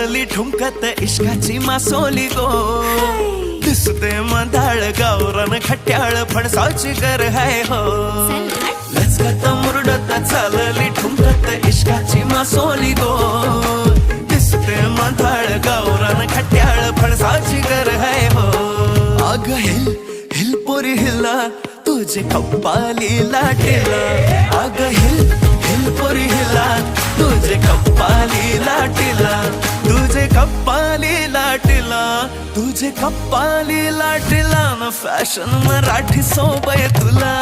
चालली ठुमकत इश्काची मासोली गो. दिसते मधाळ गावरान खट्याळ फणसाची गर हाय हो. लचकत मुरडत चालली ठुमकत इश्काची मासोली गो. दिसते मधाळ गावरान खट्याळ फणसाची गर हाय हो. अग हिल हिल पोरी हिला तुझे कप्पाली लाटेला. अग हिल हिल पोरी हिला तुझे कप्पाली लाटेला. तुझे कप्पाली लाटेला. तुझे कप्पाली लाटेला. न फॅशन मराठी सोबय तुला.